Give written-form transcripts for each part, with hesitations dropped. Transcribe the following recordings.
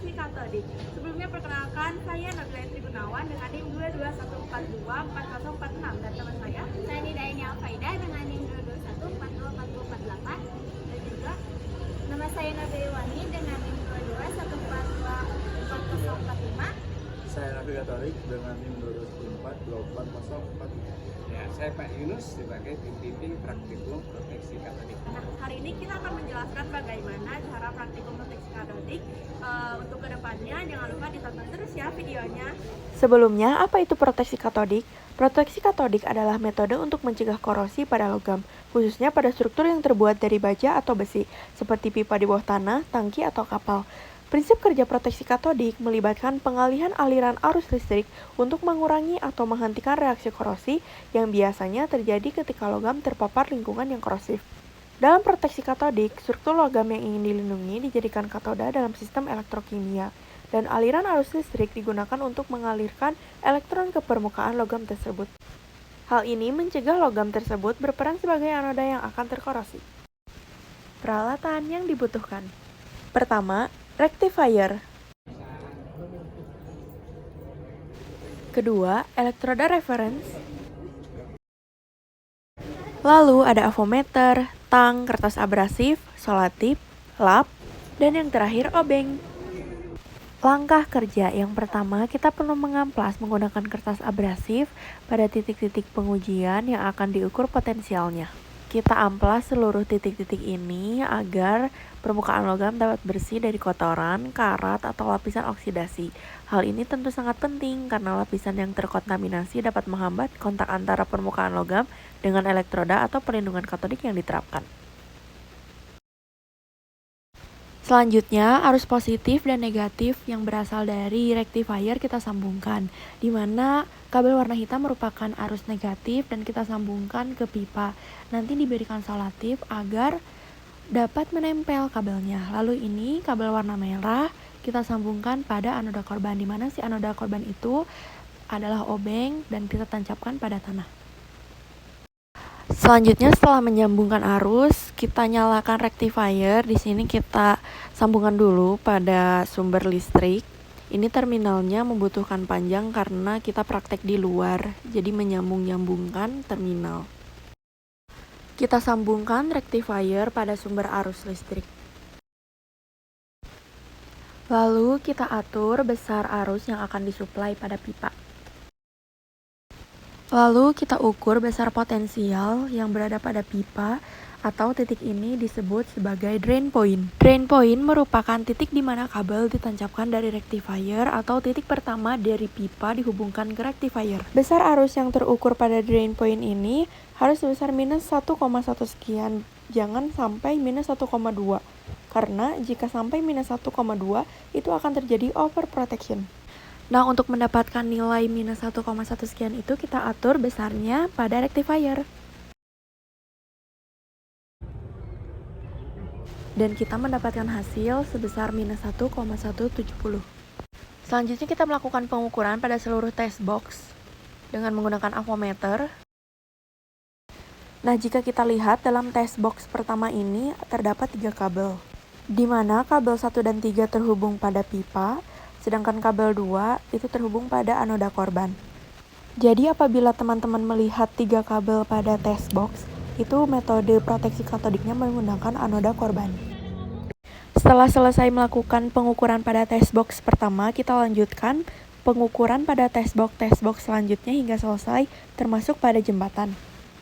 proteksi katodik. Sebelumnya perkenalkan, saya Nabila Estri Gunawan dengan NIM 221424046 dan teman saya Nida Ini Alfaida dengan NIM 221424048 dan juga nama saya Nabila Wani dengan NIM 221424045. Saya Nafi Katorik dengan NIM 224 8045. Ya, saya Pak Yunus sebagai pembimbing praktikum proteksi katodik. Nah, hari ini kita akan menjelaskan bagaimana cara praktikum proteksi katodik. Untuk kedepannya, jangan lupa ditonton terus ya videonya. Sebelumnya, apa itu proteksi katodik? Proteksi katodik adalah metode untuk mencegah korosi pada logam, khususnya pada struktur yang terbuat dari baja atau besi, seperti pipa di bawah tanah, tangki, atau kapal. Prinsip kerja proteksi katodik melibatkan pengalihan aliran arus listrik untuk mengurangi atau menghentikan reaksi korosi yang biasanya terjadi ketika logam terpapar lingkungan yang korosif. Dalam proteksi katodik, struktur logam yang ingin dilindungi dijadikan katoda dalam sistem elektrokimia, dan aliran arus listrik digunakan untuk mengalirkan elektron ke permukaan logam tersebut. Hal ini mencegah logam tersebut berperan sebagai anoda yang akan terkorosi. Peralatan yang dibutuhkan. Pertama, rectifier. Kedua, elektroda reference. Lalu ada avometer, tang, kertas abrasif, solatip, lap, dan yang terakhir obeng. Langkah kerja yang pertama, kita perlu mengamplas menggunakan kertas abrasif pada titik-titik pengujian yang akan diukur potensialnya. Kita amplas seluruh titik-titik ini agar permukaan logam dapat bersih dari kotoran, karat, atau lapisan oksidasi. Hal ini tentu sangat penting karena lapisan yang terkontaminasi dapat menghambat kontak antara permukaan logam dengan elektroda atau perlindungan katodik yang diterapkan. Selanjutnya, arus positif dan negatif yang berasal dari rectifier kita sambungkan, di mana kabel warna hitam merupakan arus negatif dan kita sambungkan ke pipa. Nanti diberikan solatif agar dapat menempel kabelnya. Lalu ini kabel warna merah kita sambungkan pada anoda korban, di mana si anoda korban itu adalah obeng dan kita tancapkan pada tanah. Selanjutnya, setelah menyambungkan arus, kita nyalakan rectifier. Di sini kita sambungkan dulu pada sumber listrik. Ini terminalnya membutuhkan panjang karena kita praktek di luar, jadi menyambung-nyambungkan terminal. Kita sambungkan rectifier pada sumber arus listrik. Lalu kita atur besar arus yang akan disuplai pada pipa. Lalu kita ukur besar potensial yang berada pada pipa atau titik ini disebut sebagai drain point. Drain point merupakan titik di mana kabel ditancapkan dari rectifier atau titik pertama dari pipa dihubungkan ke rectifier. Besar arus yang terukur pada drain point ini harus sebesar minus 1,1 sekian, jangan sampai minus 1,2. Karena jika sampai minus 1,2 itu akan terjadi overprotection. Nah, untuk mendapatkan nilai minus 1,1 sekian itu kita atur besarnya pada rectifier. Dan kita mendapatkan hasil sebesar minus 1,170. Selanjutnya kita melakukan pengukuran pada seluruh test box dengan menggunakan avometer. Nah, jika kita lihat dalam test box pertama ini terdapat 3 kabel, di mana kabel 1 dan 3 terhubung pada pipa, sedangkan kabel 2 itu terhubung pada anoda korban. Jadi apabila teman-teman melihat 3 kabel pada test box, itu metode proteksi katodiknya menggunakan anoda korban. Setelah selesai melakukan pengukuran pada test box pertama, kita lanjutkan pengukuran pada test box selanjutnya hingga selesai, termasuk pada jembatan.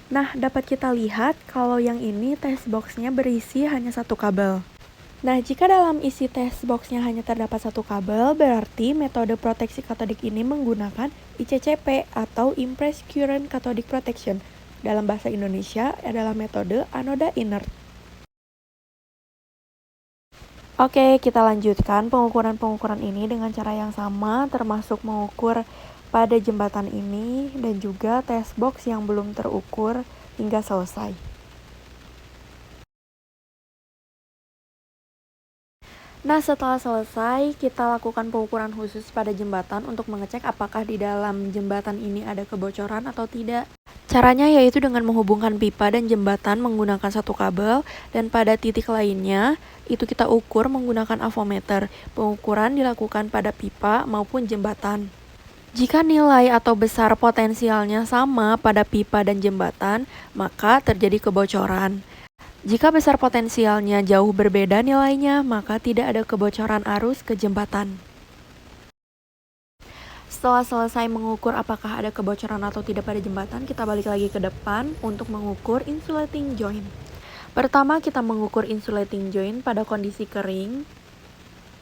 Nah, dapat kita lihat kalau yang ini test boxnya berisi hanya 1 kabel. Nah, jika dalam isi test boxnya hanya terdapat 1 kabel, berarti metode proteksi katodik ini menggunakan ICCP atau Impressed Current Cathodic Protection. Dalam bahasa Indonesia adalah metode anoda inert. Oke, kita lanjutkan pengukuran ini dengan cara yang sama, termasuk mengukur pada jembatan ini dan juga test box yang belum terukur hingga selesai. Nah, setelah selesai, kita lakukan pengukuran khusus pada jembatan untuk mengecek apakah di dalam jembatan ini ada kebocoran atau tidak. Caranya yaitu dengan menghubungkan pipa dan jembatan menggunakan satu kabel, dan pada titik lainnya, itu kita ukur menggunakan avometer. Pengukuran dilakukan pada pipa maupun jembatan. Jika nilai atau besar potensialnya sama pada pipa dan jembatan, maka terjadi kebocoran. Jika besar potensialnya jauh berbeda nilainya, maka tidak ada kebocoran arus ke jembatan. Setelah selesai mengukur apakah ada kebocoran atau tidak pada jembatan, kita balik lagi ke depan untuk mengukur insulating joint. Pertama, kita mengukur insulating joint pada kondisi kering.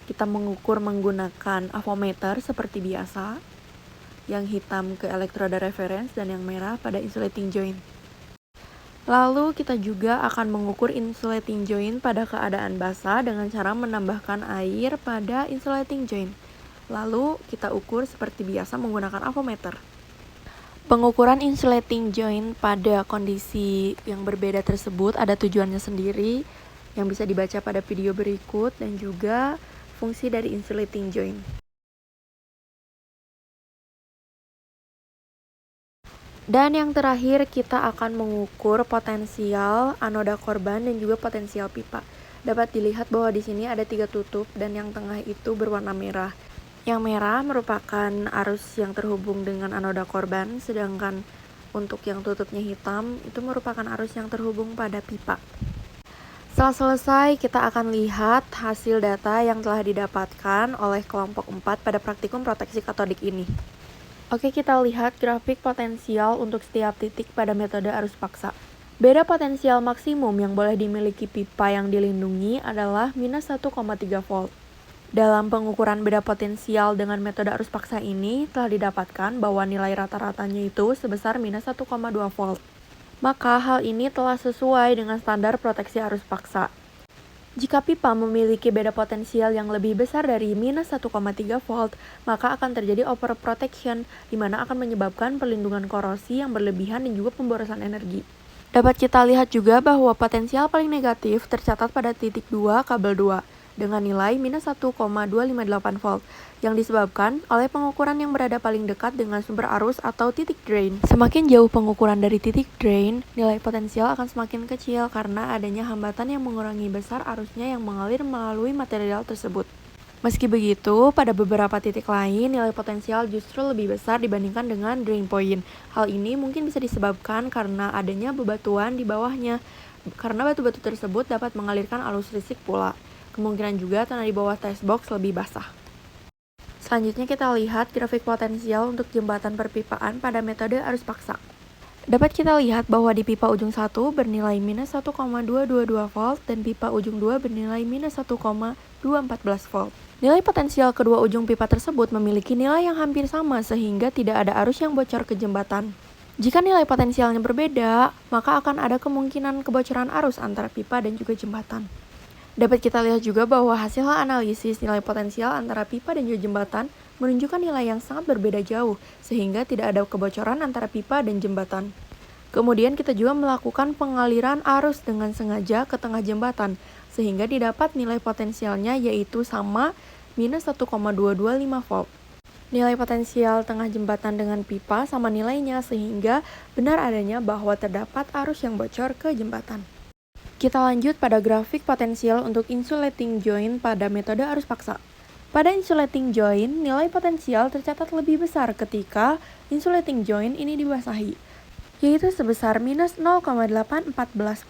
Kita mengukur menggunakan avometer seperti biasa, yang hitam ke elektroda reference dan yang merah pada insulating joint. Lalu kita juga akan mengukur insulating joint pada keadaan basah dengan cara menambahkan air pada insulating joint. Lalu kita ukur seperti biasa menggunakan avometer. Pengukuran insulating joint pada kondisi yang berbeda tersebut ada tujuannya sendiri yang bisa dibaca pada video berikut dan juga fungsi dari insulating joint. Dan yang terakhir, kita akan mengukur potensial anoda korban dan juga potensial pipa. Dapat dilihat bahwa di sini ada 3 tutup dan yang tengah itu berwarna merah. Yang merah merupakan arus yang terhubung dengan anoda korban, sedangkan untuk yang tutupnya hitam itu merupakan arus yang terhubung pada pipa. Setelah selesai, kita akan lihat hasil data yang telah didapatkan oleh kelompok 4 pada praktikum proteksi katodik ini. Oke, kita lihat grafik potensial untuk setiap titik pada metode arus paksa. Beda potensial maksimum yang boleh dimiliki pipa yang dilindungi adalah minus 1,3 volt. Dalam pengukuran beda potensial dengan metode arus paksa ini, telah didapatkan bahwa nilai rata-ratanya itu sebesar minus 1,2 volt. Maka hal ini telah sesuai dengan standar proteksi arus paksa. Jika pipa memiliki beda potensial yang lebih besar dari minus 1,3 volt, maka akan terjadi overprotection, di mana akan menyebabkan perlindungan korosi yang berlebihan dan juga pemborosan energi. Dapat kita lihat juga bahwa potensial paling negatif tercatat pada titik 2 kabel 2, dengan nilai minus 1,258 volt, yang disebabkan oleh pengukuran yang berada paling dekat dengan sumber arus atau titik drain. Semakin jauh pengukuran dari titik drain, nilai potensial akan semakin kecil karena adanya hambatan yang mengurangi besar arusnya yang mengalir melalui material tersebut. Meski begitu, pada beberapa titik lain, nilai potensial justru lebih besar dibandingkan dengan drain point. Hal ini mungkin bisa disebabkan karena adanya bebatuan di bawahnya, karena batu-batu tersebut dapat mengalirkan arus listrik pula. Kemungkinan juga tanah di bawah test box lebih basah. Selanjutnya kita lihat grafik potensial untuk jembatan perpipaan pada metode arus paksa. Dapat kita lihat bahwa di pipa ujung 1 bernilai minus 1,222 volt dan pipa ujung 2 bernilai minus 1,214 volt. Nilai potensial kedua ujung pipa tersebut memiliki nilai yang hampir sama sehingga tidak ada arus yang bocor ke jembatan. Jika nilai potensialnya berbeda, maka akan ada kemungkinan kebocoran arus antara pipa dan juga jembatan. Dapat kita lihat juga bahwa hasil analisis nilai potensial antara pipa dan juga jembatan menunjukkan nilai yang sangat berbeda jauh, sehingga tidak ada kebocoran antara pipa dan jembatan. Kemudian kita juga melakukan pengaliran arus dengan sengaja ke tengah jembatan, sehingga didapat nilai potensialnya yaitu sama minus 1,225 volt. Nilai potensial tengah jembatan dengan pipa sama nilainya, sehingga benar adanya bahwa terdapat arus yang bocor ke jembatan. Kita lanjut pada grafik potensial untuk insulating joint pada metode arus paksa. Pada insulating joint, nilai potensial tercatat lebih besar ketika insulating joint ini dibasahi, yaitu sebesar minus 0,814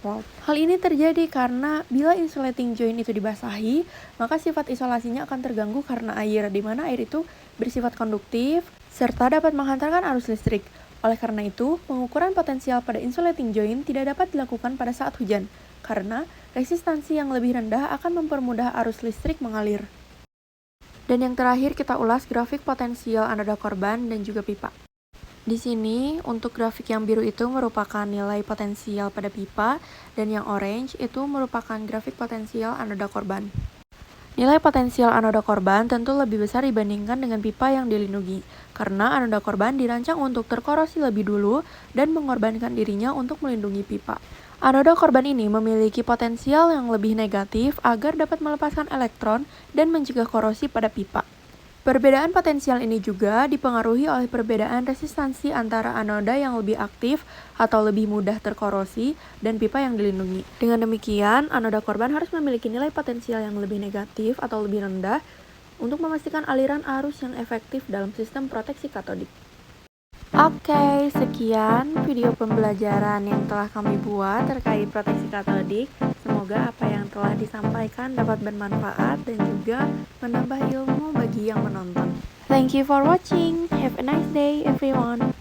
volt. Hal ini terjadi karena bila insulating joint itu dibasahi, maka sifat isolasinya akan terganggu karena air, di mana air itu bersifat konduktif serta dapat menghantarkan arus listrik. Oleh karena itu, pengukuran potensial pada insulating joint tidak dapat dilakukan pada saat hujan, karena resistansi yang lebih rendah akan mempermudah arus listrik mengalir. Dan yang terakhir kita ulas grafik potensial anoda korban dan juga pipa. Di sini untuk grafik yang biru itu merupakan nilai potensial pada pipa dan yang orange itu merupakan grafik potensial anoda korban. Nilai potensial anoda korban tentu lebih besar dibandingkan dengan pipa yang dilindungi, karena anoda korban dirancang untuk terkorosi lebih dulu dan mengorbankan dirinya untuk melindungi pipa. Anoda korban ini memiliki potensial yang lebih negatif agar dapat melepaskan elektron dan mencegah korosi pada pipa. Perbedaan potensial ini juga dipengaruhi oleh perbedaan resistansi antara anoda yang lebih aktif atau lebih mudah terkorosi dan pipa yang dilindungi. Dengan demikian, anoda korban harus memiliki nilai potensial yang lebih negatif atau lebih rendah untuk memastikan aliran arus yang efektif dalam sistem proteksi katodik. Oke, sekian video pembelajaran yang telah kami buat terkait proteksi katodik. Semoga apa yang telah disampaikan dapat bermanfaat dan juga menambah ilmu bagi yang menonton. Thank you for watching. Have a nice day, everyone.